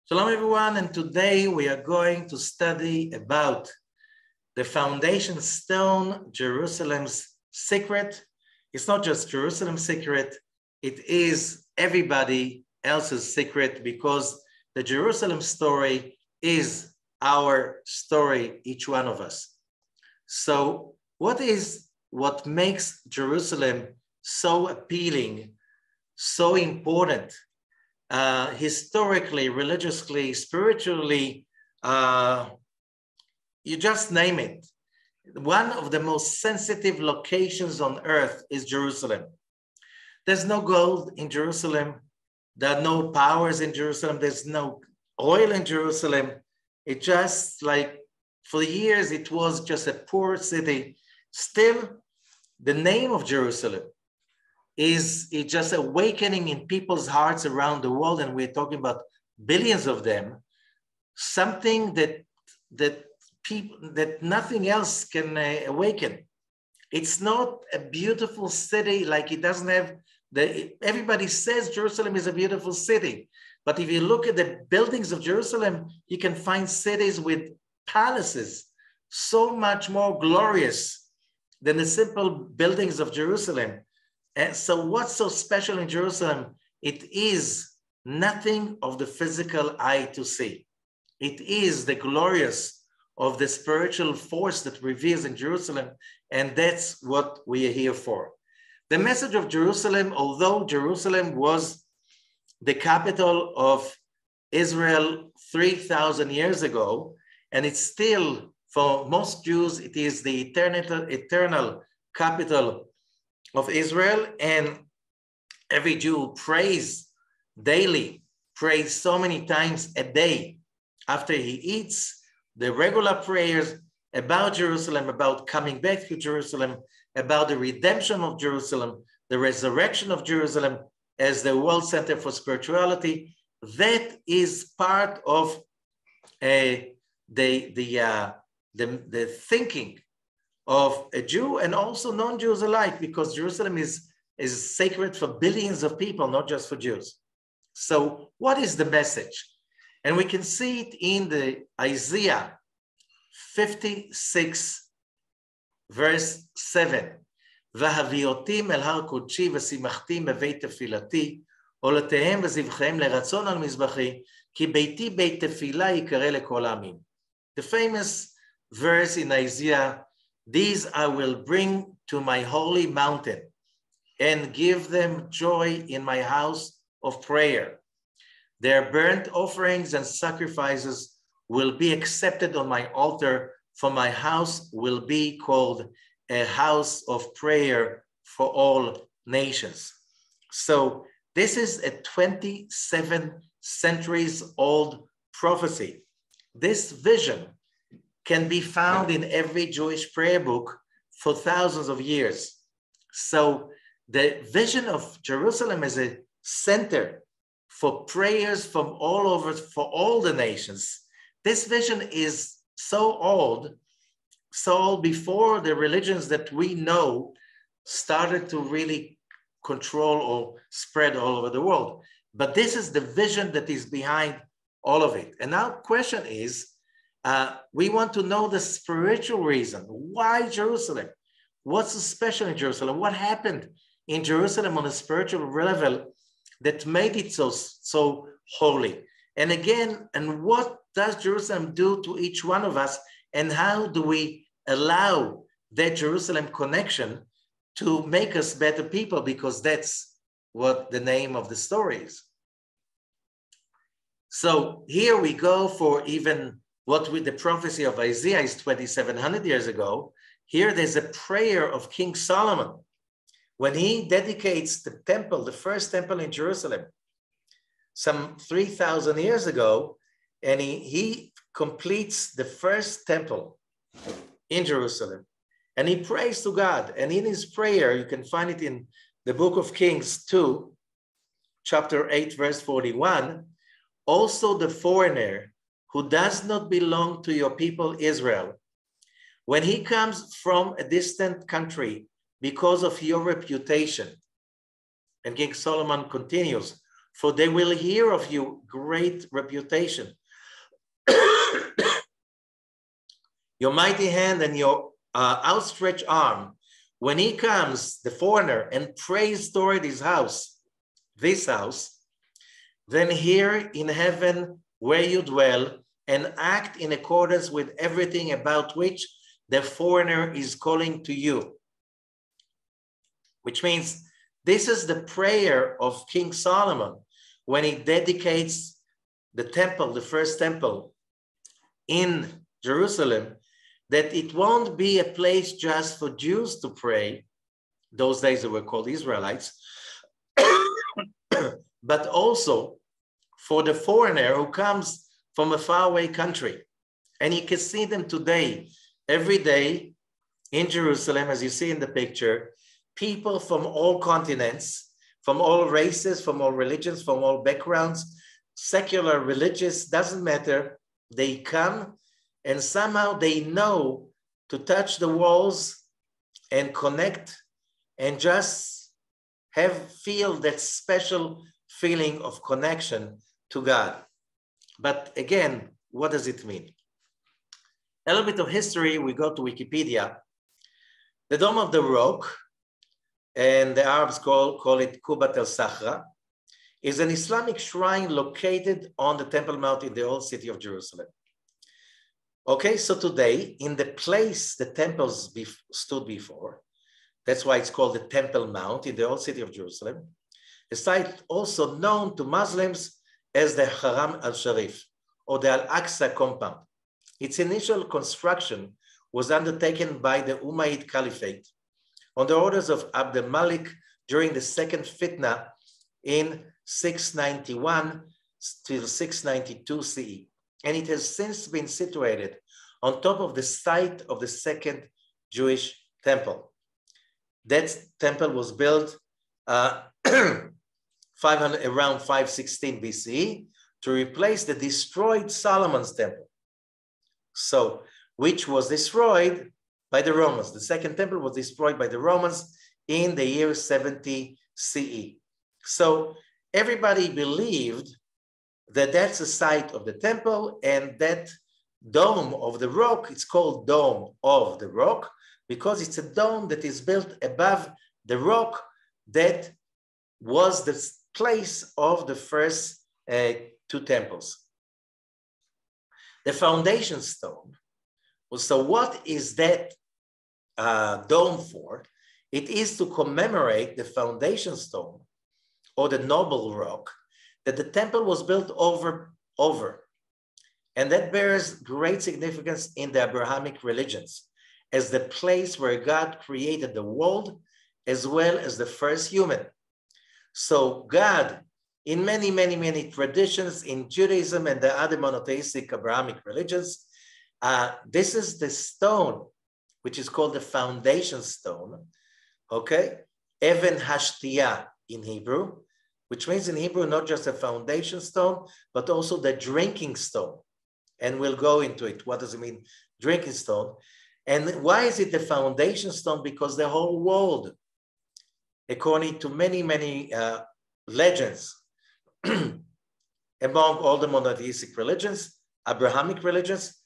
Shalom everyone, and today we are going to study about the foundation stone, Jerusalem's secret. It's not just Jerusalem's secret, it is everybody else's secret, because the Jerusalem story is our story, each one of us. So what makes Jerusalem so appealing, so important? Historically, religiously, spiritually, you just name it. One of the most sensitive locations on earth is Jerusalem. There's no gold in Jerusalem. There are no powers in Jerusalem. There's no oil in Jerusalem. It just like for years, it was just a poor city. Still, the name of Jerusalem is just awakening in people's hearts around the world, and we're talking about billions of them, something that nothing else can awaken. It's not a beautiful city, like it doesn't have everybody says Jerusalem is a beautiful city, but if you look at the buildings of Jerusalem, you can find cities with palaces so much more glorious than the simple buildings of Jerusalem. And so what's so special in Jerusalem? It is nothing of the physical eye to see. It is the glorious of the spiritual force that reveals in Jerusalem, and that's what we are here for. The message of Jerusalem, although Jerusalem was the capital of Israel 3,000 years ago, and it's still, for most Jews, it is the eternal capital of Israel, and every Jew prays daily, prays so many times a day after he eats, the regular prayers about Jerusalem, about coming back to Jerusalem, about the redemption of Jerusalem, the resurrection of Jerusalem as the world center for spirituality. That is part of the thinking of a Jew and also non-Jews alike, because Jerusalem is sacred for billions of people, not just for Jews. So what is the message? And we can see it in the Isaiah 56, verse 7. והביאותים אל הר קודשי ושימחתים בבית תפילתי, עולותיהם וזבחיהם לרצון על מזבחי, כי ביתי בית תפילה יקרא לכל העמים. The famous verse in Isaiah, these I will bring to my holy mountain and give them joy in my house of prayer. Their burnt offerings and sacrifices will be accepted on my altar, for my house will be called a house of prayer for all nations. So this is a 27 centuries old prophecy. This vision can be found in every Jewish prayer book for thousands of years. So the vision of Jerusalem as a center for prayers from all over, for all the nations. This vision is so old before the religions that we know started to really control or spread all over the world. But this is the vision that is behind all of it. And now the question is, we want to know the spiritual reason. Why Jerusalem? What's so special in Jerusalem? What happened in Jerusalem on a spiritual level that made it so holy? And again, and what does Jerusalem do to each one of us? And how do we allow that Jerusalem connection to make us better people? Because that's what the name of the story is. So here we go for even what with the prophecy of Isaiah is 2,700 years ago. Here there's a prayer of King Solomon when he dedicates the temple, the first temple in Jerusalem, some 3,000 years ago, and he completes the first temple in Jerusalem, and he prays to God. And in his prayer, you can find it in the book of Kings 2, chapter 8, verse 41, also the foreigner who does not belong to your people Israel, when he comes from a distant country because of your reputation. And King Solomon continues, for they will hear of you great reputation. Your mighty hand and your outstretched arm, when he comes, the foreigner, and prays toward his house, this house, then here in heaven where you dwell, and act in accordance with everything about which the foreigner is calling to you. Which means this is the prayer of King Solomon when he dedicates the temple, the first temple in Jerusalem, that it won't be a place just for Jews to pray. Those days they were called Israelites, but also for the foreigner who comes from a faraway country. And you can see them today, every day in Jerusalem, as you see in the picture, people from all continents, from all races, from all religions, from all backgrounds, secular, religious, doesn't matter. They come and somehow they know to touch the walls and connect and just feel that special feeling of connection to God. But again, what does it mean? A little bit of history, we go to Wikipedia. The Dome of the Rock, and the Arabs call it Qubat al-Sakhra, is an Islamic shrine located on the Temple Mount in the old city of Jerusalem. Okay, so today, in the place the temples stood before, that's why it's called the Temple Mount in the old city of Jerusalem, a site also known to Muslims as the Haram al-Sharif, or the Al-Aqsa compound. Its initial construction was undertaken by the Umayyad Caliphate on the orders of Abd al-Malik during the second fitna in 691 till 692 CE. And it has since been situated on top of the site of the second Jewish temple. That temple was built around 516 BCE to replace the destroyed Solomon's temple. So, which was destroyed by the Romans. The second temple was destroyed by the Romans in the year 70 CE. So everybody believed that that's the site of the temple, and that dome of the rock, it's called Dome of the Rock because it's a dome that is built above the rock that was the place of the first two temples. The foundation stone. So what is that dome for? It is to commemorate the foundation stone, or the noble rock, that the temple was built over. And that bears great significance in the Abrahamic religions as the place where God created the world as well as the first human. So God, in many, many, many traditions in Judaism and the other monotheistic Abrahamic religions, this is the stone, which is called the foundation stone, okay? Even Hashtiyah in Hebrew, which means in Hebrew, not just a foundation stone, but also the drinking stone. And we'll go into it. What does it mean, drinking stone? And why is it the foundation stone? Because the whole world, according to many, many legends, among all the monotheistic religions, Abrahamic religions,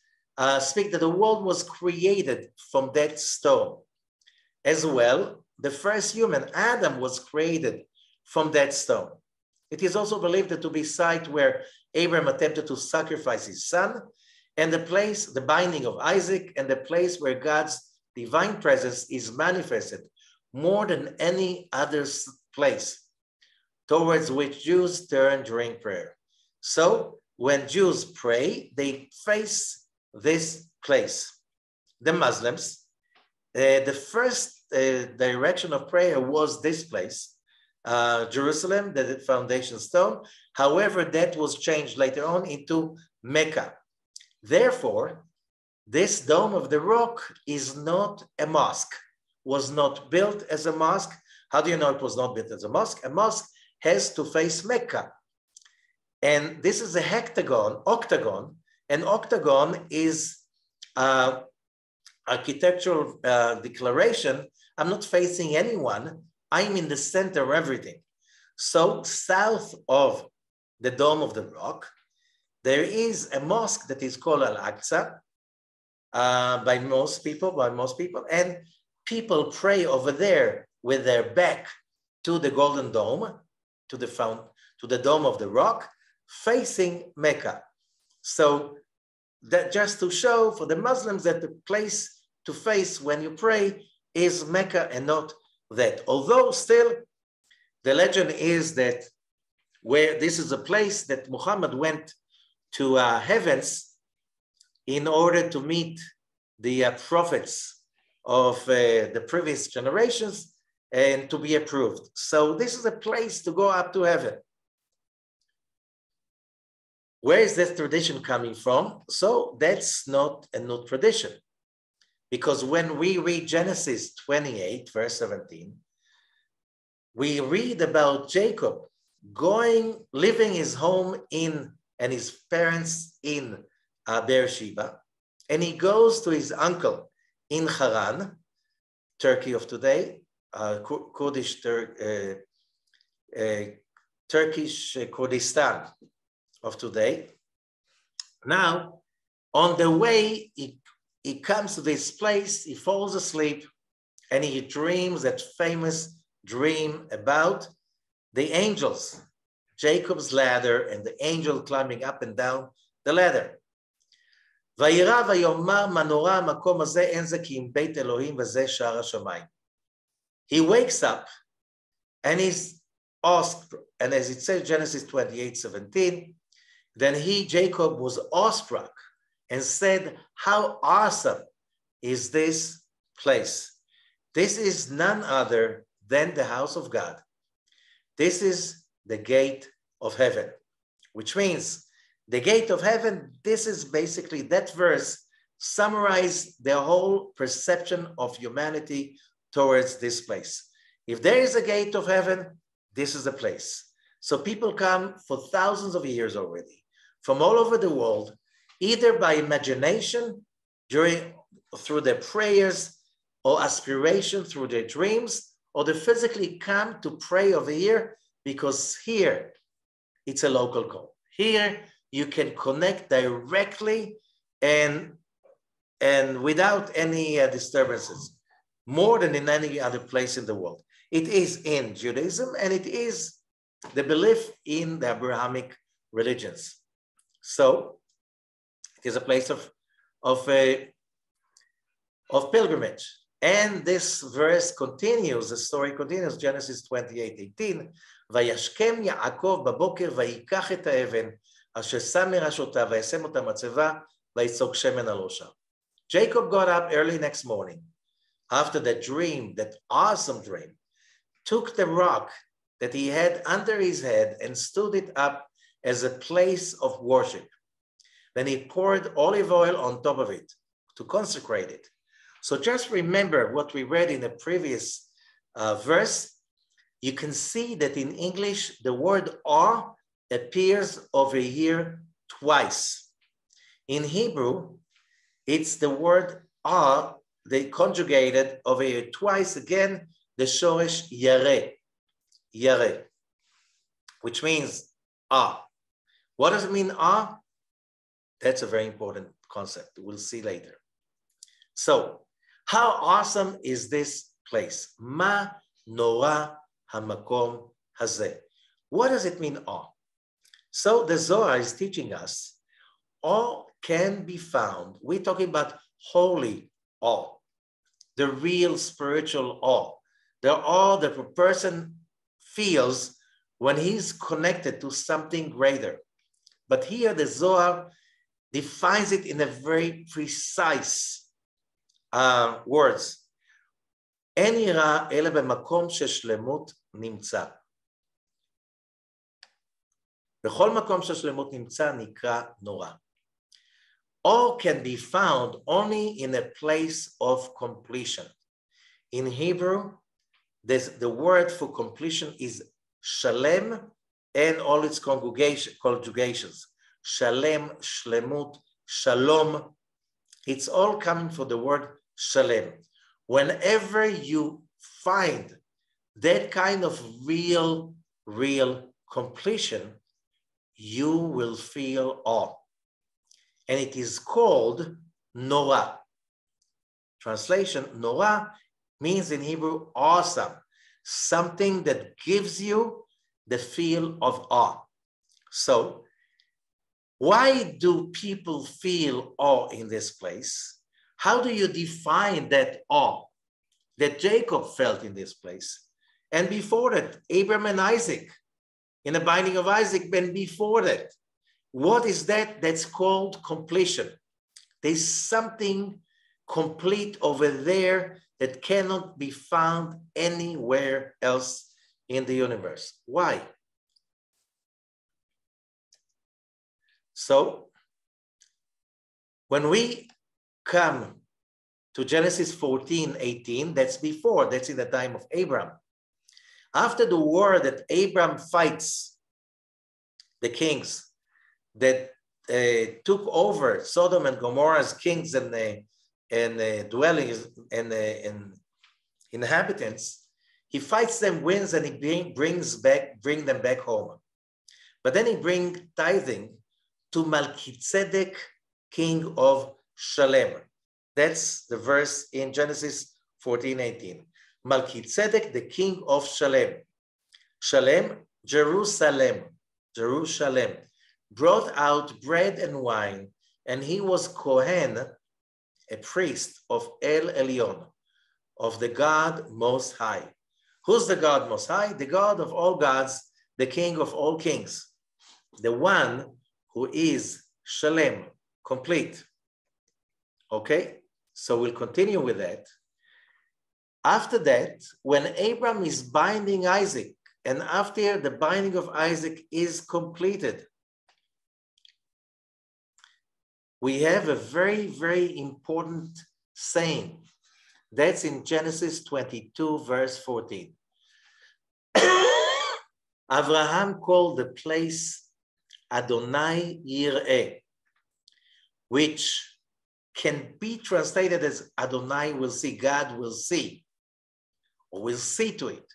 speak that the world was created from that stone. As well, the first human, Adam, was created from that stone. It is also believed to be a site where Abraham attempted to sacrifice his son, and the place, the binding of Isaac, and the place where God's divine presence is manifested more than any other place, towards which Jews turn during prayer. So when Jews pray, they face this place. The Muslims, the first direction of prayer was this place, Jerusalem, the foundation stone. However, that was changed later on into Mecca. Therefore, this Dome of the Rock is not a mosque, was not built as a mosque. How do you know it was not built as a mosque? A mosque has to face Mecca. And this is a octagon. An octagon is architectural declaration. I'm not facing anyone. I'm in the center of everything. So south of the Dome of the Rock, there is a mosque that is called Al-Aqsa by most people, and people pray over there with their back to the Golden Dome, to the Dome of the Rock, facing Mecca. So that just to show for the Muslims that the place to face when you pray is Mecca and not that. Although still the legend is that where this is a place that Muhammad went to heavens in order to meet the prophets of the previous generations and to be approved. So this is a place to go up to heaven. Where is this tradition coming from? So that's not a new tradition, because when we read Genesis 28, verse 17, we read about Jacob leaving his home and his parents in Beersheba, and he goes to his uncle in Haran, Turkey of today, Kurdish Turkish Kurdistan of today. Now, on the way, he comes to this place, he falls asleep, and he dreams that famous dream about the angels, Jacob's ladder, and the angel climbing up and down the ladder. וירא ויאמר מה נורא המקום הזה, אין זה כי אם בית אלוהים וזה שער השמיים. He wakes up and he's asked, and as it says Genesis 28:17, then Jacob was awestruck and said, how awesome is this place? This is none other than the house of God. This is the gate of heaven, which means the gate of heaven, this is basically that verse summarize the whole perception of humanity towards this place. If there is a gate of heaven, this is the place. So people come for thousands of years already from all over the world, either by imagination, through their prayers, or aspiration through their dreams, or they physically come to pray over here because here it's a local call. Here you can connect directly and without any disturbances, more than in any other place in the world. It is in Judaism, and it is the belief in the Abrahamic religions. So it is a place of pilgrimage. And this verse continues, the story continues, Genesis 28:18, וישכם יעקב בבוקר ויקח את האבן אשר שם מראשותיו וישם אותה מצבה ויצוק שמן על ראשה. Jacob got up early next morning after that dream, that awesome dream, took the rock that he had under his head and stood it up as a place of worship. Then he poured olive oil on top of it to consecrate it. So just remember what we read in the previous verse. You can see that in English, the word awe appears over here twice. In Hebrew, it's the word awe, they conjugated over here twice again, the shoresh yareh, yareh, which means awe. What does it mean, awe? That's a very important concept. We'll see later. So, how awesome is this place? Ma nora hamakom hazeh. What does it mean, awe? So the Zohar is teaching us, awe can be found. We're talking about holy awe, the real spiritual awe, the awe that a person feels when he's connected to something greater. But here the Zohar defines it in a very precise words. אין יראה אלא במקום ששלמות נמצא. בכל מקום ששלמות נמצא נקרא נורא. All can be found only in a place of completion. In Hebrew, the word for completion is shalem and all its conjugations. Shalem, shlemut, shalom. It's all coming from the word shalem. Whenever you find that kind of real real completion, you will feel awe. And it is called Norah. Translation, Norah means in Hebrew, awesome. Something that gives you the feel of awe. So, why do people feel awe in this place? How do you define that awe that Jacob felt in this place? And before that, Abraham and Isaac, in the binding of Isaac, and before that, what is that? That's called completion. There's something complete over there that cannot be found anywhere else in the universe. Why? So, when we come to Genesis 14:18, that's before, that's in the time of Abraham. After the war that Abraham fights the kings that took over Sodom and Gomorrah's kings and dwellings and inhabitants, he fights them, wins, and he bring them back home. But then he brings tithing to Melchizedek, king of Shalem. That's the verse in Genesis 14:18. Melchizedek, the king of Shalem. Shalem, Jerusalem, brought out bread and wine, and he was Kohen, a priest of El Elyon, of the God Most High. Who's the God Most High? The God of all gods, the King of all kings, the one who is Shalem, complete. Okay, so we'll continue with that. After that, when Abraham is binding Isaac, and after the binding of Isaac is completed, we have a very, very important saying. That's in Genesis 22, verse 14. Abraham called the place Adonai Yireh, which can be translated as Adonai will see, God will see, or will see to it.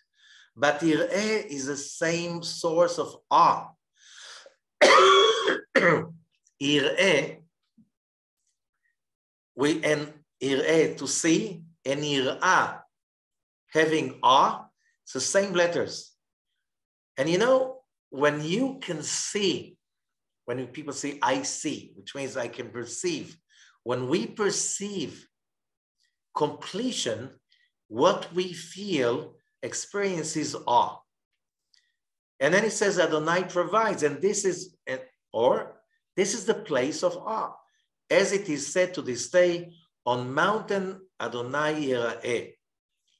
But Yireh is the same source of awe. Yireh, and Yireh, to see, and Yirah, having awe, it's the same letters. And you know, when you can see, when people say, I see, which means I can perceive, when we perceive completion, what we feel experiences awe. And then it says Adonai provides, and this is the place of awe. As it is said to this day, on mountain Adonai Yireh.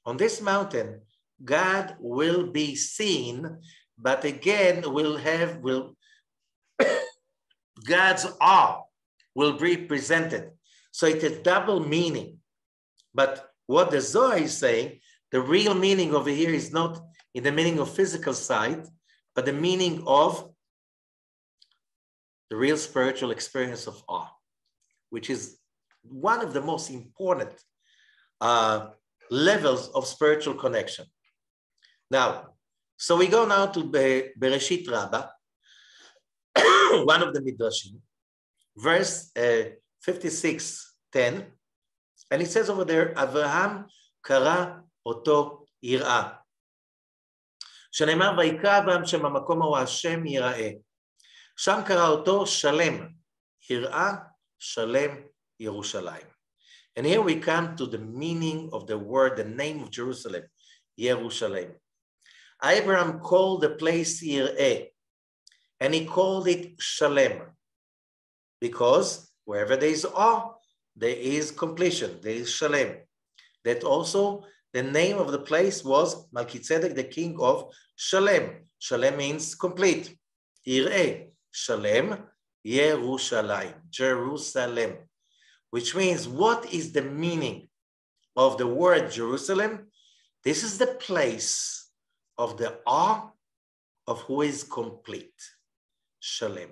On this mountain, God will be seen, but again God's awe will be presented. So it's a double meaning. But what the Zohar is saying, the real meaning over here is not in the meaning of physical sight, but the meaning of the real spiritual experience of awe, which is one of the most important levels of spiritual connection. Now, so we go now to Bereshit Rabbah, one of the Midrashim, verse 56:10, and it says over there, Avraham kara oto yirah. שנאמר ויקרא אברהם שם המקום ההוא השם יראה. שם קרא אותו שלם, יראה, שלם, ירושלים. And here we come to the meaning of the word, the name of Jerusalem, Yerushalayim. Abraham called the place Yireh, and he called it Shalem, because wherever there is awe, there is completion, there is Shalem. That also, the name of the place was Melchizedek, the king of Shalem. Shalem means complete. Yireh, Shalem, Yerushalayim, Jerusalem. Which means, what is the meaning of the word Jerusalem? This is the place of the awe of who is complete, Shalem.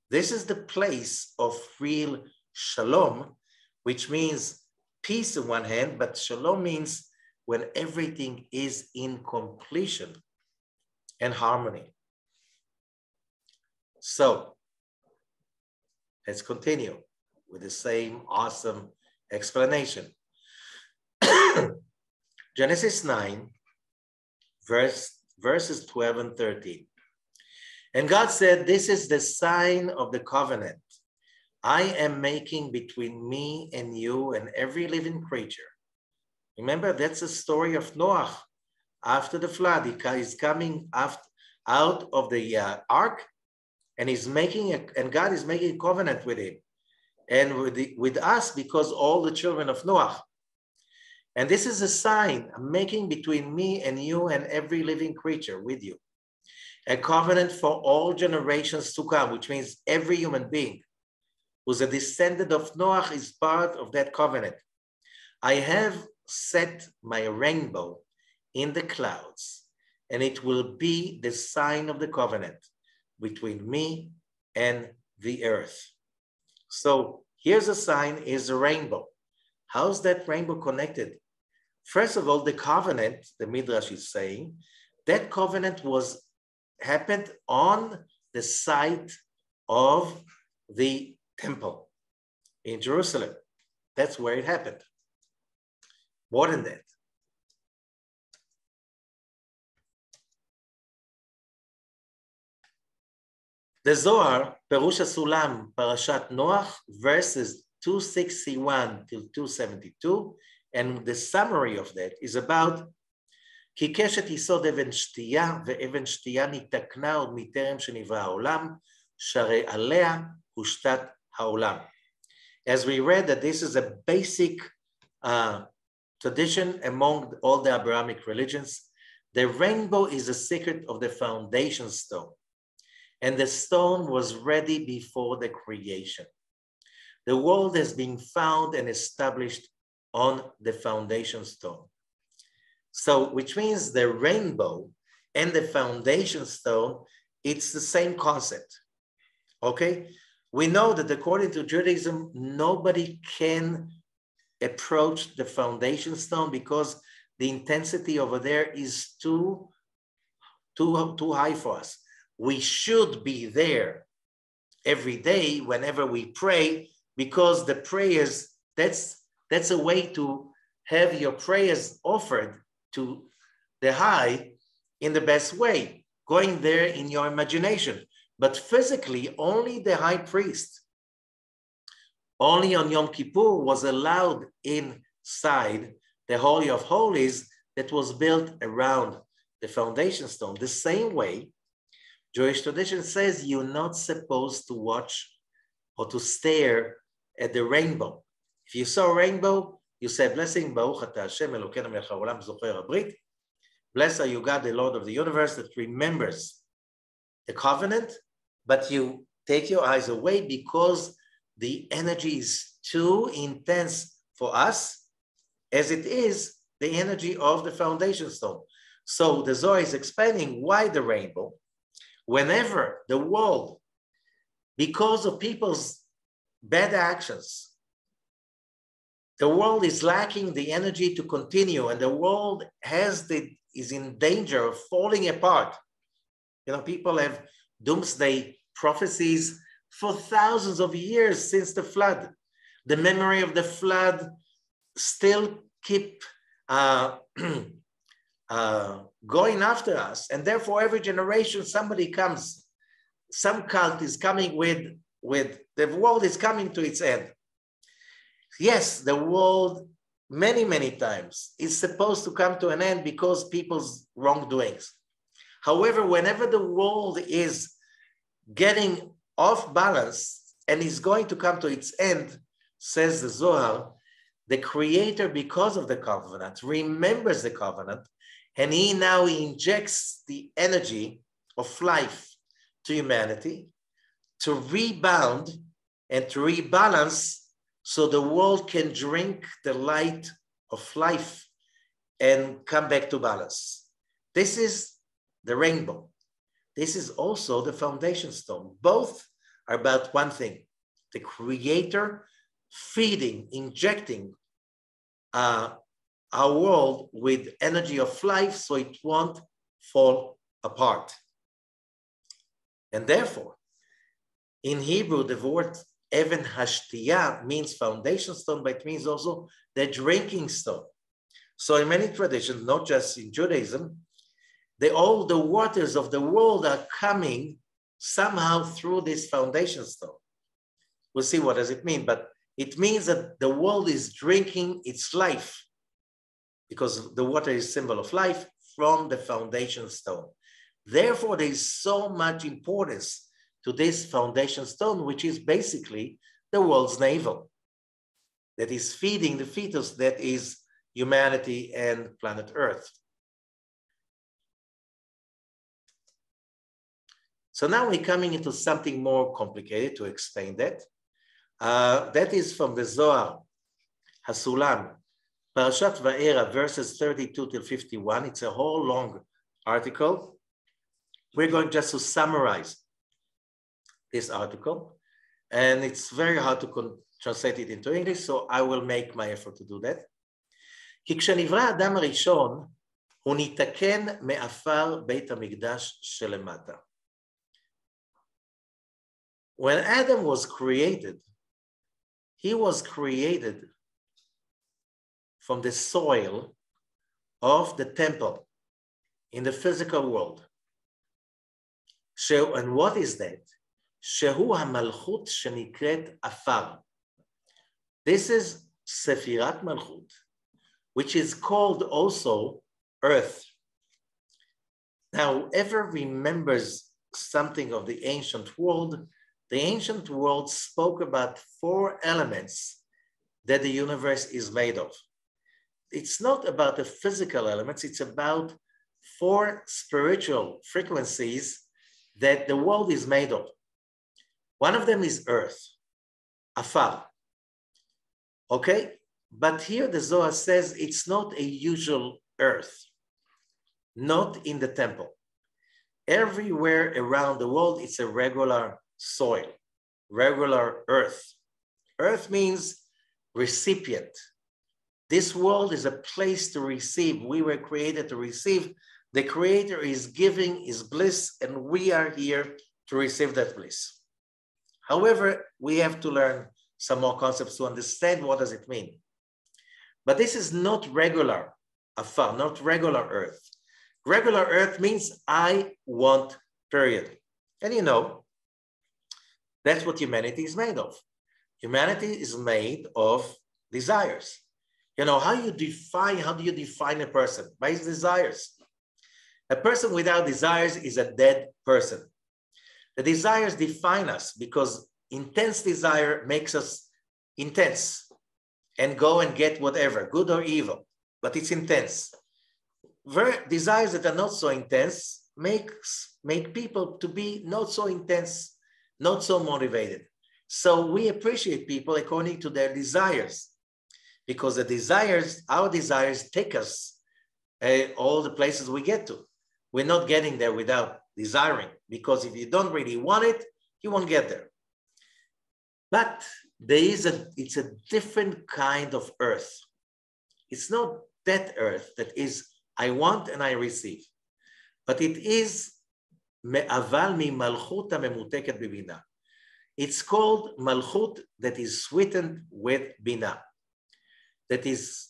This is the place of real Shalom, which means peace in one hand, but Shalom means when everything is in completion. and harmony. So let's continue with the same awesome explanation. Genesis 9, verses 12 and 13. And God said, this is the sign of the covenant I am making between me and you and every living creature. Remember, that's the story of Noah. After the flood, he is coming out of the ark, and and God is making a covenant with him and with us, because all the children of Noah. And this is a sign I'm making between me and you and every living creature with you. A covenant for all generations to come, which means every human being who's a descendant of Noah is part of that covenant. I have set my rainbow in the clouds, and it will be the sign of the covenant between me and the earth. So here's a sign, is a rainbow. How's that rainbow connected? First of all, the covenant, the Midrash is saying, that covenant happened on the site of the temple in Jerusalem. That's where it happened. More than that. The Zohar, Perush HaSulam, Parashat Noach, verses 261 till 272, and the summary of that is about כי קשת יסוד אבן שתייה, ואבן שתייה נתקנה עוד מטרם שנברא העולם, שהרי עליה הושתת העולם. As we read that this is a basic tradition among all the Abrahamic religions, the rainbow is a secret of the foundation stone. And the stone was ready before the creation. The world has been found and established on the foundation stone. So, which means the rainbow and the foundation stone, it's the same concept, okay? We know that according to Judaism, nobody can approach the foundation stone because the intensity over there is too high for us. We should be there every day whenever we pray, because the prayers, that's a way to have your prayers offered to the high in the best way, going there in your imagination. But physically, only the high priest, only on Yom Kippur was allowed inside the Holy of Holies that was built around the foundation stone. The same way, Jewish tradition says you're not supposed to watch or to stare at the rainbow. If you saw a rainbow, you say, blessing, Baruch atah Hashem Elokeinu melech haolam zocher habrit. Blessed are you, God, the Lord of the universe, that remembers the covenant, but you take your eyes away because the energy is too intense for us, as it is the energy of the foundation stone. So the Zohar is explaining why the rainbow. Whenever the world, because of people's bad actions, the world is lacking the energy to continue, and the world is in danger of falling apart. You know, people have doomsday prophecies for thousands of years since the flood. The memory of the flood still keep going after us, and therefore every generation somebody comes, some cult is coming with the world is coming to its end. Yes, the world many times is supposed to come to an end because people's wrongdoings. However, whenever the world is getting off balance and is going to come to its end, says the Zohar, the Creator, because of the covenant, remembers the covenant, and he now injects the energy of life to humanity to rebound and to rebalance, so the world can drink the light of life and come back to balance. This is the rainbow. This is also the foundation stone. Both are about one thing: the Creator feeding, injecting our world with energy of life so it won't fall apart. And therefore, in Hebrew, the word Even Hashtiyah means foundation stone, but it means also the drinking stone. So in many traditions, not just in Judaism, all the waters of the world are coming somehow through this foundation stone. We'll see what does it mean, but it means that the world is drinking its life, because the water is a symbol of life, from the foundation stone. Therefore, there is so much importance to this foundation stone, which is basically the world's navel that is feeding the fetus that is humanity and planet Earth. So now we're coming into something more complicated to explain that. That is from the Zohar, Hasulam, Parashat Va'era, verses 32 till 51. It's a whole long article. We're going just to summarize this article, and it's very hard to translate it into English, so I will make my effort to do that. כי כשנברא האדם הראשון, הוא ניתקן מעפר בית המקדש שלמטה. When Adam was created, he was created from the soil of the temple in the physical world. And what is that? שהוא המלכות שנקראת עפר. This is ספירת מלכות, which is called also earth. Now, whoever remembers something of the ancient world spoke about 4 elements that the universe is made of. It's not about the physical elements, it's about 4 spiritual frequencies that the world is made of. One of them is earth, afar. Okay, but here the Zohar says it's not a usual earth, not in the temple. Everywhere around the world, it's a regular soil, regular earth. Earth means recipient. This world is a place to receive. We were created to receive. The Creator is giving His bliss, and we are here to receive that bliss. However, we have to learn some more concepts to understand what does it mean. But this is not regular afar, not regular earth. Regular earth means I want, period. And you know, that's what humanity is made of. Humanity is made of desires. You know, how do you define a person? By his desires. A person without desires is a dead person. The desires define us because intense desire makes us intense and go and get whatever, good or evil, but it's intense. Desires that are not so intense make people to be not so intense, not so motivated. So we appreciate people according to their desires, because the desires, our desires take us all the places we get to. We're not getting there without desiring, because if you don't really want it, you won't get there. But it's a different kind of earth. It's not that earth that is I want and I receive, but it is me'aval mi malchut ha'memuteket b'bina. It's called malchut that is sweetened with bina. That is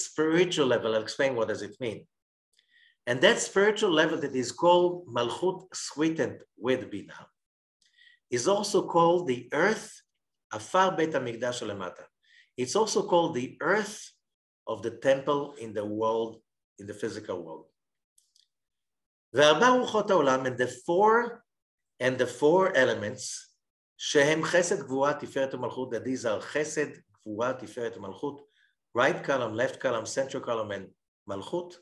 spiritual level. I'll explain what does it mean. And that spiritual level that is called malchut sweetened with bina is also called the earth, afar beit hamikdash lemata. It's also called the earth of the temple in the world, in the physical world. וארבע רוחות העולם, and the four elements, שהם חסד, גבורה, תפארת ומלכות, that these are חסד, גבורה, תפארת ומלכות, right column, left column, central column, and מלכות,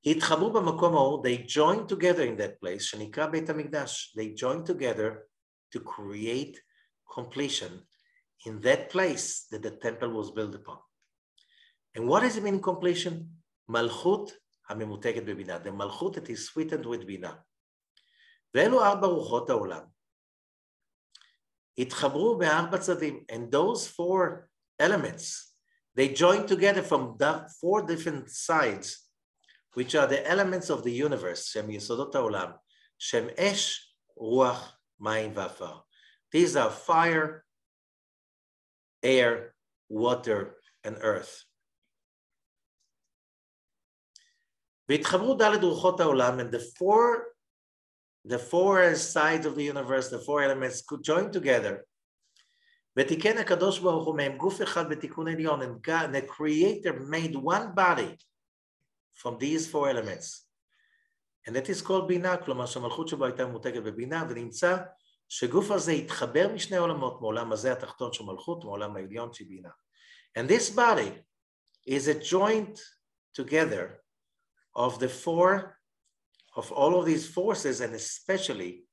התחברו במקום ההוא, they joined together in that place, שנקרא בית המקדש, they joined together to create completion in that place that the temple was built upon. And what does it mean completion? מלכות הממותגת בבינה, the מלכות that is sweetened with בינה. ואלו ארבע רוחות העולם. התחברו בארבע צדדים, and those four elements, they joined together from the four different sides which are the elements of the universe, שהם יסודות העולם, שהם אש, רוח, מים ועפר. These are fire, air, water, and earth. והתחברו ד' רוחות העולם, and the four sides of the universe, the four elements could join together. ותיקן הקדוש ברוך הוא מהם גוף אחד בתיקון עליון, and God, the creator made one body from these four elements. And that is called בינה, כלומר שהמלכות שבו הייתה מותגת בבינה, ונמצא שגוף הזה התחבר משני עולמות, מעולם הזה התחתון של מלכות, מעולם העליון של בינה. And this body is a joint together of the four, of all of these forces, and especially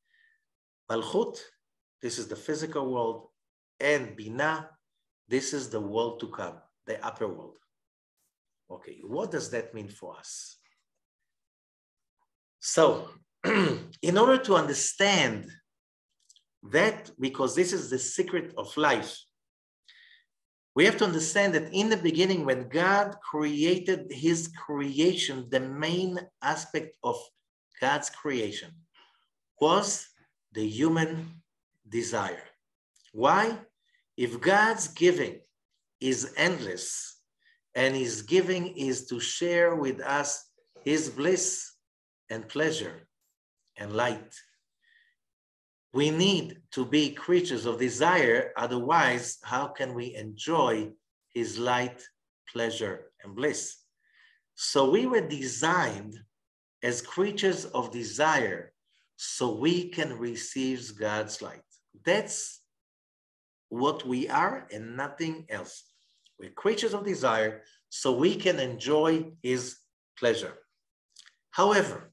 Malchut, this is the physical world, and Binah, this is the world to come, the upper world. Okay, what does that mean for us? So, in order to understand that, because this is the secret of life, we have to understand that in the beginning, when God created his creation, the main aspect of God's creation was the human desire. Why? If God's giving is endless and his giving is to share with us his bliss and pleasure and light, we need to be creatures of desire. Otherwise, how can we enjoy his light, pleasure, and bliss? So we were designed as creatures of desire so we can receive God's light. That's what we are and nothing else. We're creatures of desire so we can enjoy his pleasure. However,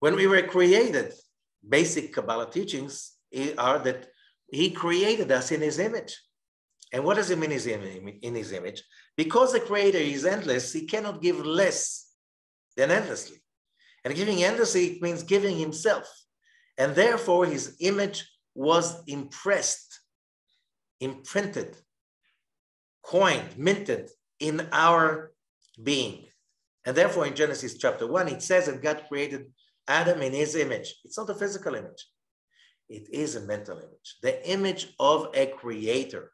when we were created, basic Kabbalah teachings are that he created us in his image. And what does it mean in his image? Because the creator is endless, he cannot give less than endlessly. And giving endlessly, it means giving himself. And therefore his image was impressed, imprinted, coined, minted in our being. And therefore in Genesis chapter 1, it says that God created Adam in his image. It's not a physical image. It is a mental image, the image of a creator.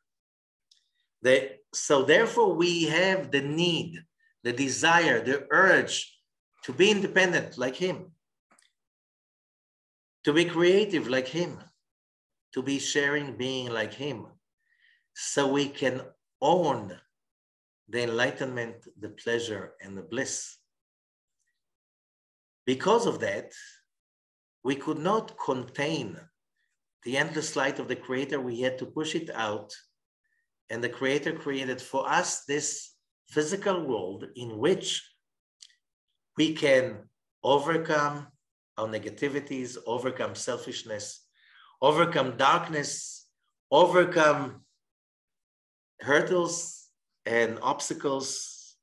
So therefore we have the need, the desire, the urge to be independent like him, to be creative like him, to be sharing being like him, so we can own the enlightenment, the pleasure, and the bliss. Because of that, we could not contain the endless light of the creator. We had to push it out. And the creator created for us this physical world in which we can overcome our negativities, overcome selfishness, overcome darkness, overcome hurdles and obstacles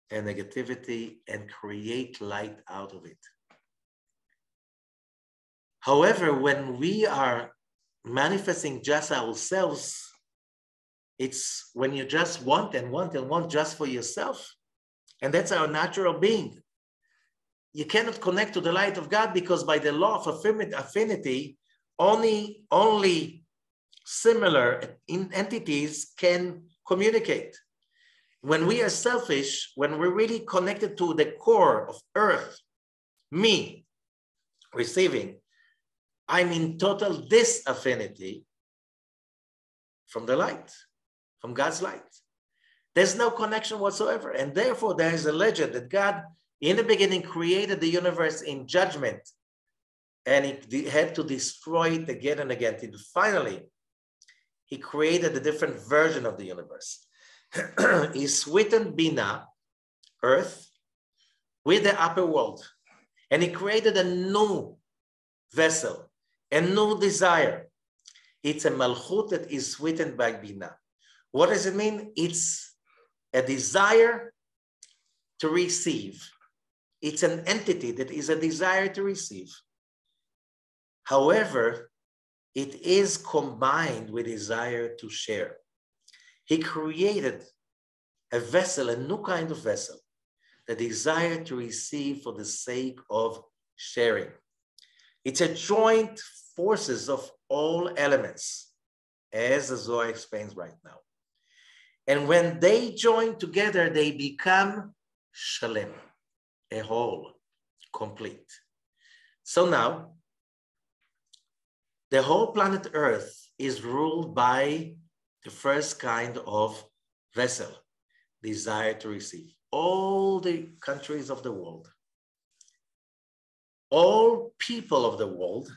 and negativity, and create light out of it. However, when we are manifesting just ourselves, it's when you just want and want and want just for yourself. And that's our natural being. You cannot connect to the light of God because by the law of affinity, only similar entities can communicate. When we are selfish, when we're really connected to the core of earth, me, receiving, I'm in total disaffinity from the light, from God's light. There's no connection whatsoever. And therefore, there is a legend that God, in the beginning, created the universe in judgment, and he had to destroy it again and again. And finally, he created a different version of the universe. He sweetened Binah, earth, with the upper world. And he created a new vessel, a new desire. It's a malchut that is sweetened by Binah. What does it mean? It's a desire to receive. It's an entity that is a desire to receive. However, it is combined with desire to share. He created a vessel, a new kind of vessel, the desire to receive for the sake of sharing. It's a joint forces of all elements, as the Zohar explains right now. And when they join together, they become shalem, a whole, complete. So now, the whole planet Earth is ruled by the first kind of vessel, desire to receive. All the countries of the world, all people of the world,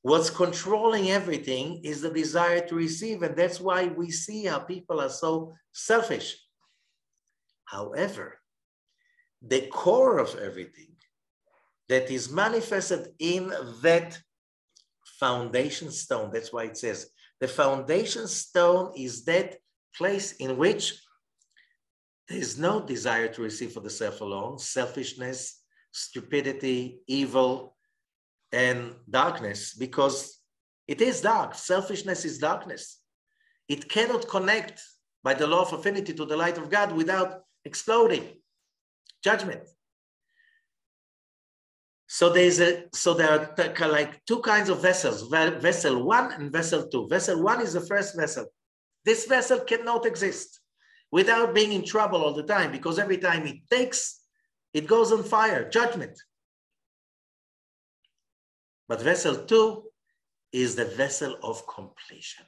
what's controlling everything is the desire to receive, and that's why we see how people are so selfish. However, the core of everything that is manifested in that foundation stone, that's why it says, the foundation stone is that place in which there is no desire to receive for the self alone, selfishness, stupidity, evil, and darkness, because it is dark. Selfishness is darkness. It cannot connect by the law of affinity to the light of God without exploding. Judgment. So there are like two kinds of vessels, vessel 1 and vessel 2. Vessel 1 is the first vessel. This vessel cannot exist without being in trouble all the time, because every time it takes, it goes on fire, judgment. But vessel 2 is the vessel of completion.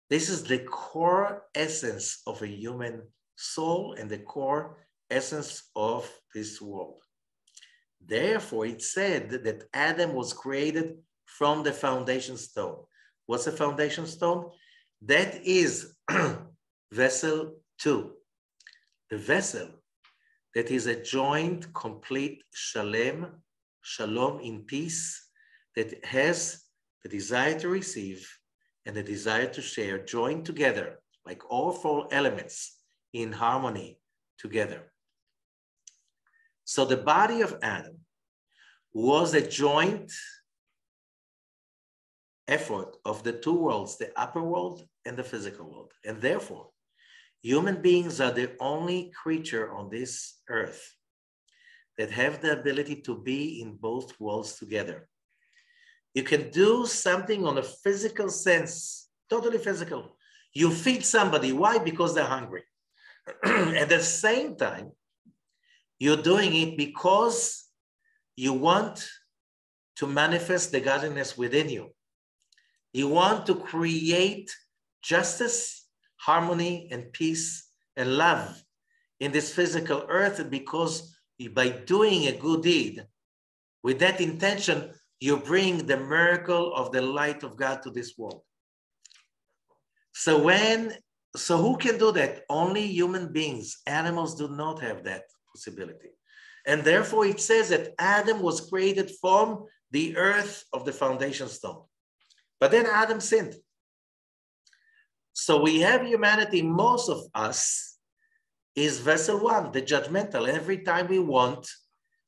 This is the core essence of a human soul and the core essence of this world. Therefore, it said that Adam was created from the foundation stone. What's the foundation stone? That is vessel 2. The vessel that is a joint, complete shalom in peace, that has the desire to receive and the desire to share, joined together, like all 4 elements in harmony together. So the body of Adam was a joint effort of the 2 worlds, the upper world and the physical world. And therefore, human beings are the only creature on this earth that have the ability to be in both worlds together. You can do something on a physical sense, totally physical. You feed somebody. Why? Because they're hungry. At the same time, you're doing it because you want to manifest the godliness within you. You want to create justice, harmony, and peace and love in this physical earth, because by doing a good deed, with that intention, you bring the miracle of the light of God to this world. So who can do that? Only human beings. Animals do not have that possibility. And therefore it says that Adam was created from the earth of the foundation stone. But then Adam sinned. So we have humanity, most of us is vessel 1, the judgmental. Every time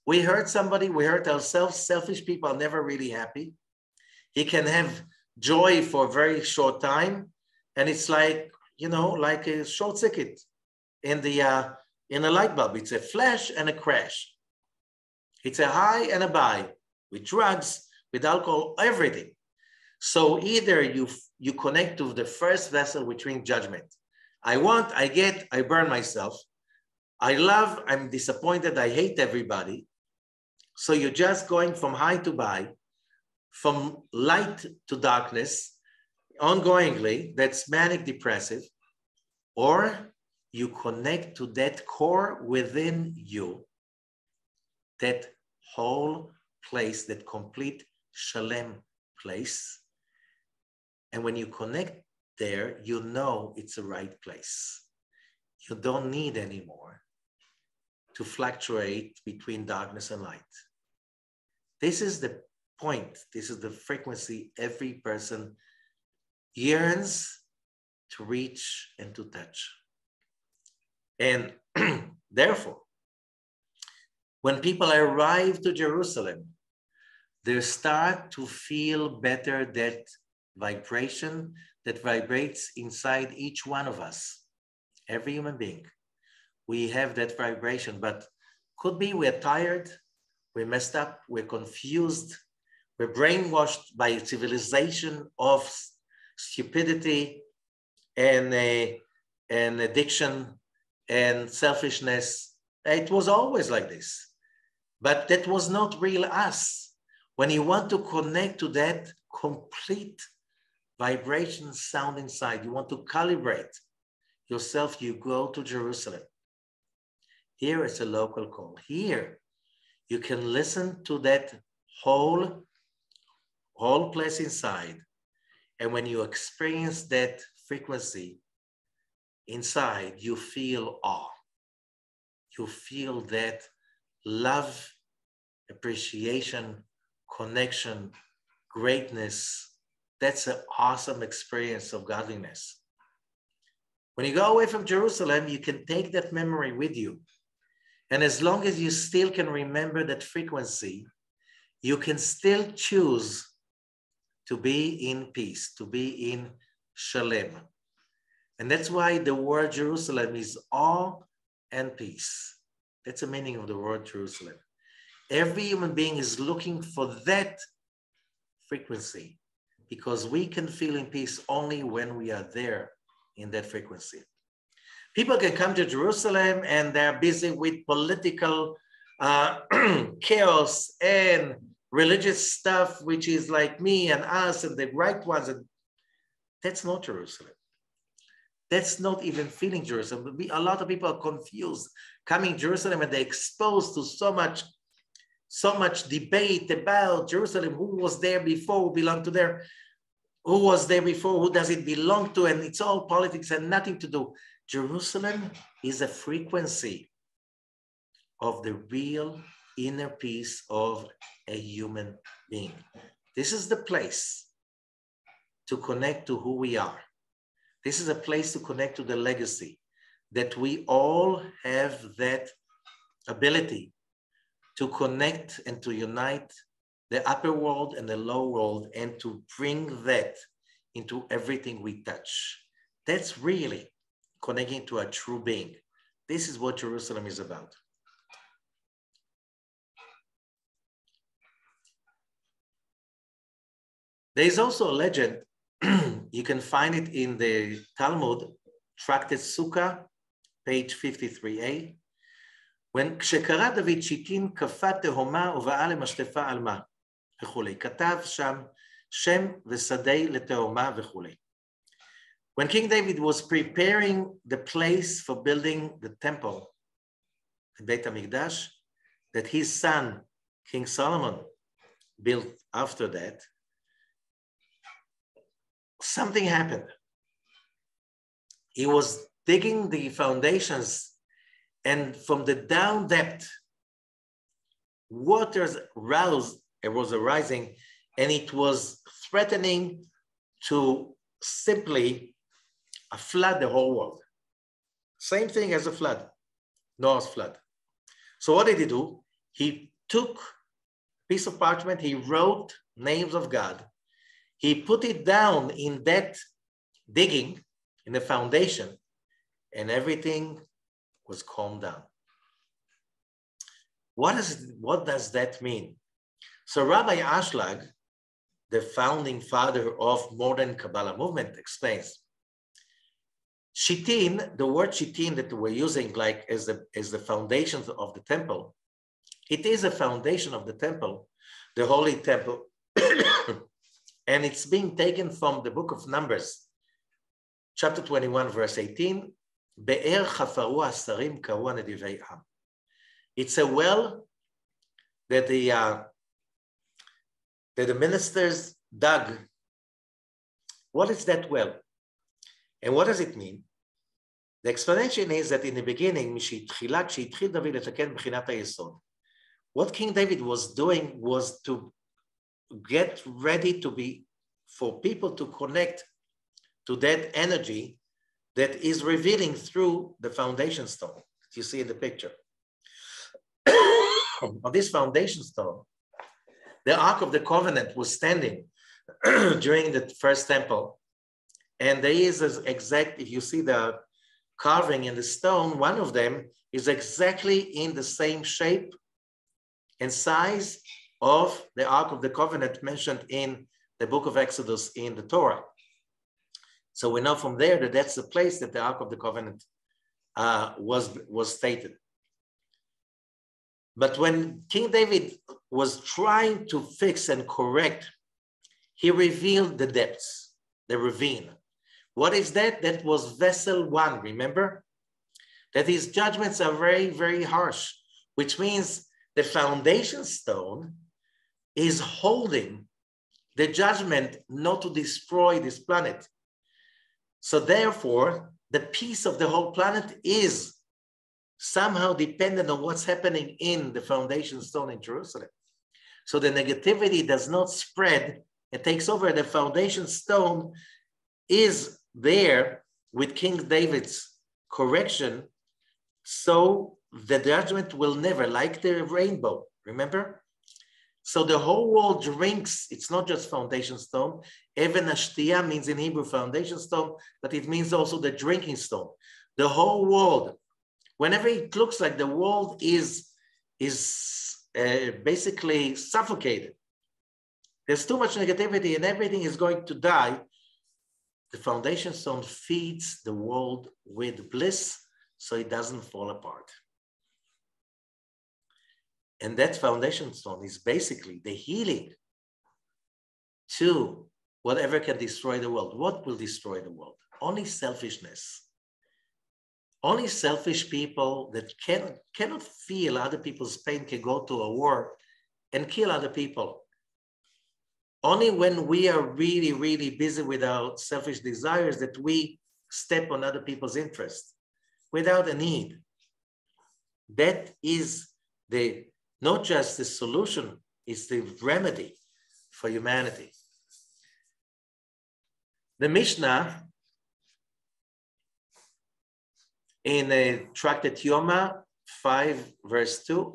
we hurt somebody, we hurt ourselves. Selfish people are never really happy. He can have joy for a very short time. And it's like, like a short circuit in a light bulb. It's a flash and a crash. It's a high and a buy, with drugs, with alcohol, everything. So either you connect to the first vessel, which means judgment. I want, I get, I burn myself. I love, I'm disappointed, I hate everybody. So you're just going from high to buy, from light to darkness, ongoingly. That's manic depressive. Or you connect to that core within you, that whole place, that complete shalom place. And when you connect there, you know it's the right place. You don't need anymore to fluctuate between darkness and light. This is the point. This is the frequency every person yearns to reach and to touch. And therefore, when people arrive to Jerusalem, they start to feel better that vibration that vibrates inside each one of us, every human being. we have that vibration, but could be we're tired, we're messed up, we're confused, we're brainwashed by civilization of stupidity and addiction and selfishness. It was always like this, but that was not real us. When you want to connect to that complete vibration sound inside, you want to calibrate yourself, you go to Jerusalem. Here it's a local call. Here you can listen to that whole place inside. And when you experience that frequency inside, you feel awe. You feel that love, appreciation, connection, greatness. That's an awesome experience of godliness. When you go away from Jerusalem, you can take that memory with you. And as long as you still can remember that frequency, you can still choose to be in peace, to be in shalem. And that's why the word Jerusalem is awe and peace. That's the meaning of the word Jerusalem. Every human being is looking for that frequency because we can feel in peace only when we are there in that frequency. People can come to Jerusalem and they're busy with political chaos and religious stuff, which is like me and us and the right ones. And that's not Jerusalem. That's not even feeling Jerusalem. A lot of people are confused coming to Jerusalem and they're exposed to so much debate about Jerusalem. Who was there before? Who belonged to there? Who was there before? Who does it belong to? And it's all politics and nothing to do. Jerusalem is a frequency of the real inner peace of a human being. This is the place to connect to who we are. This is a place to connect to the legacy, that we all have that ability to connect and to unite the upper world and the lower world and to bring that into everything we touch. That's really connecting to a true being. This is what Jerusalem is about. There is also a legend, you can find it in the Talmud, Tractate Sukkah, page 53a. When כשקרא דוד שיטין כפה תהומה ובאה למשטפה עלמה וכולי. כתב שם שם ושדה לתהומה וכולי. When King David was preparing the place for building the temple, the Beit HaMikdash, that his son, King Solomon, built after that, something happened. He was digging the foundations, and from the down depth, waters was arising, and it was threatening to simply flood the whole world. Same thing as a flood, Noah's flood. So what did he do? He took a piece of parchment, he wrote names of God, he put it down in that digging, in the foundation, and everything was calmed down. What does that mean? So Rabbi Ashlag, the founding father of modern Kabbalah movement, explains, Shittin, the word Shittin that we're using like as the foundation of the temple, it is a foundation of the temple, the holy temple, and it's being taken from the book of Numbers, chapter 21, verse 18, Be'er chafaru asarim karu nedivei am. It's a well that the ministers dug. What is that well? And what does it mean? The explanation is that in the beginning, what King David was doing was to get ready for people to connect to that energy that is revealing through the foundation stone that you see in the picture. On this foundation stone, the Ark of the Covenant was standing during the first temple. And there is as exact, if you see the carving in the stone, one of them is exactly in the same shape and size of the Ark of the Covenant mentioned in the book of Exodus in the Torah. So we know from there that that's the place that the Ark of the Covenant was stated. But when King David was trying to fix and correct, he revealed the depths, the ravine. What is that? That was vessel 1, remember? That his judgments are very, very harsh, which means the foundation stone is holding the judgment not to destroy this planet. So therefore, the peace of the whole planet is somehow dependent on what's happening in the foundation stone in Jerusalem. So the negativity does not spread, it takes over. The foundation stone is there with King David's correction, so the judgment will never, like the rainbow, remember? So the whole world drinks, it's not just foundation stone. Even Ashtiya means in Hebrew foundation stone, but it means also the drinking stone. The whole world, whenever it looks like the world is basically suffocated, there's too much negativity and everything is going to die, the foundation stone feeds the world with bliss so it doesn't fall apart. And that foundation stone is basically the healing to whatever can destroy the world. What will destroy the world? Only selfishness. Only selfish people that cannot feel other people's pain can go to a war and kill other people. Only when we are really, really busy with our selfish desires that we step on other people's interests without a need. That is not just the solution, it's the remedy for humanity. The Mishnah in Tractate Yoma 5 verse 2,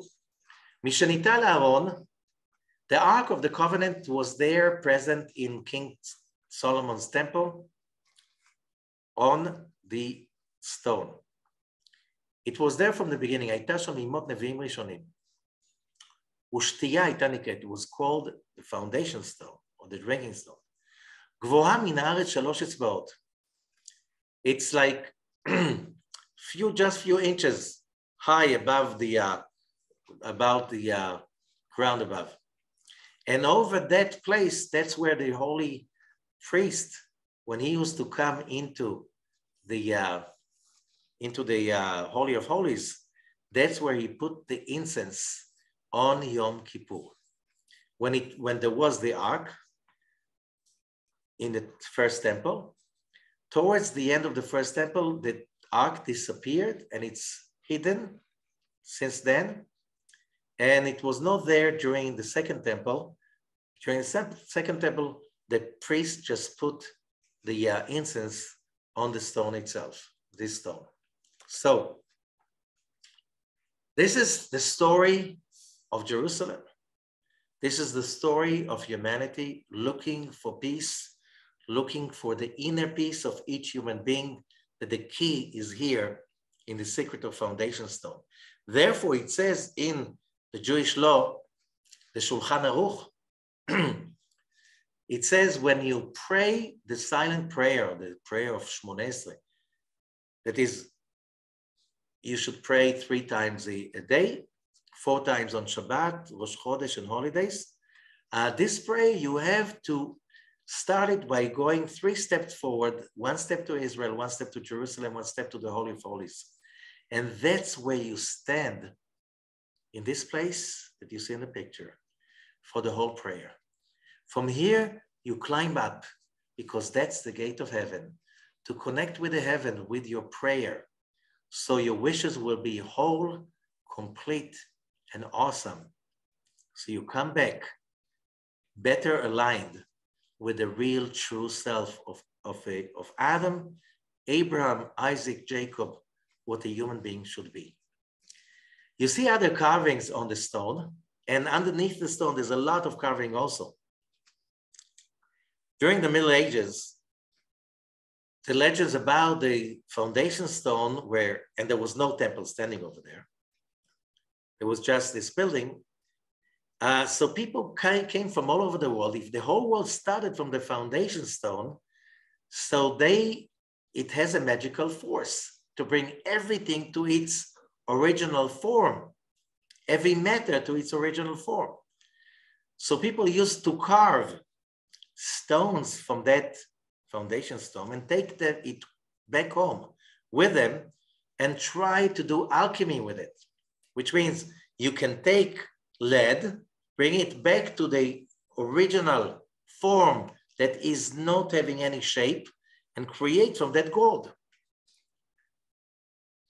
Mishanita Aaron, the Ark of the Covenant was there present in King Solomon's temple on the stone. It was there from the beginning. It was called the foundation stone or the drinking stone. It's like just few inches high above the ground above. And over that place, that's where the holy priest, when he used to come into the Holy of Holies, that's where he put the incense on Yom Kippur. When there was the ark in the first temple, towards the end of the first temple, the ark disappeared and it's hidden since then. And it was not there during the second temple. During the second temple, the priest just put the incense on the stone itself, this stone. So this is the story of Jerusalem. This is the story of humanity looking for peace, looking for the inner peace of each human being, that the key is here in the secret of foundation stone. Therefore, it says in the Jewish law, the Shulchan Aruch, it says when you pray the silent prayer, the prayer of Shmoneh Esrei, that is, you should pray 3 times a day, 4 times on Shabbat, Rosh Chodesh, and holidays. This prayer, you have to start it by going 3 steps forward, 1 step to Israel, 1 step to Jerusalem, 1 step to the Holy of Holies. And that's where you stand in this place that you see in the picture for the whole prayer. From here, you climb up because that's the gate of heaven, to connect with the heaven with your prayer. So your wishes will be whole, complete, and awesome. So you come back better aligned with the real true self of Adam, Abraham, Isaac, Jacob, what a human being should be. You see other carvings on the stone, and underneath the stone, there's a lot of carving also. During the Middle Ages, the legends about the foundation stone where, and there was no temple standing over there. It was just this building. So people came from all over the world. If the whole world started from the foundation stone, so it has a magical force to bring everything to its original form, every matter to its original form. So people used to carve stones from that foundation stone and take it back home with them and try to do alchemy with it, which means you can take lead, bring it back to the original form that is not having any shape, and create from that gold.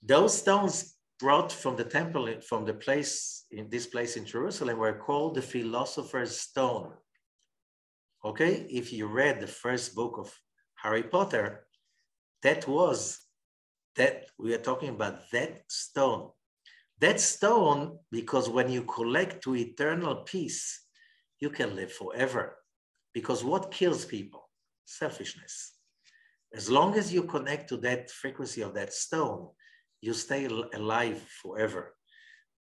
Those stones brought from the temple, from the place, in this place in Jerusalem, were called the philosopher's stone. Okay, if you read the first book of Harry Potter, that we are talking about that stone. That stone, because when you collect to eternal peace, you can live forever. Because what kills people? Selfishness. As long as you connect to that frequency of that stone, you stay alive forever.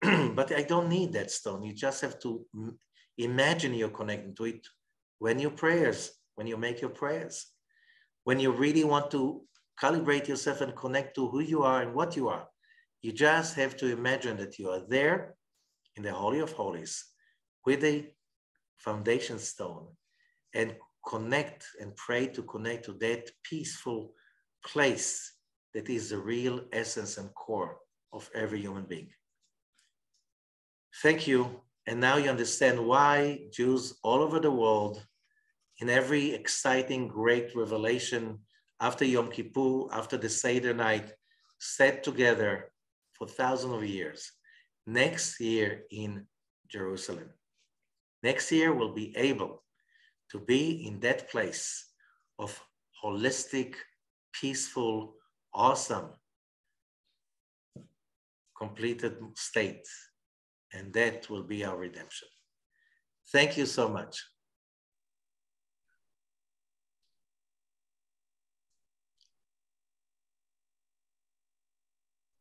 But I don't need that stone. You just have to imagine you're connecting to it when you make your prayers. When you really want to calibrate yourself and connect to who you are and what you are, you just have to imagine that you are there in the Holy of Holies with a foundation stone and connect and pray to connect to that peaceful place that is the real essence and core of every human being. Thank you. And now you understand why Jews all over the world, in every exciting, great revelation after Yom Kippur, after the Seder night, sat together for thousands of years. Next year in Jerusalem. Next year we'll be able to be in that place of holistic, peaceful, awesome, completed state. And that will be our redemption. Thank you so much.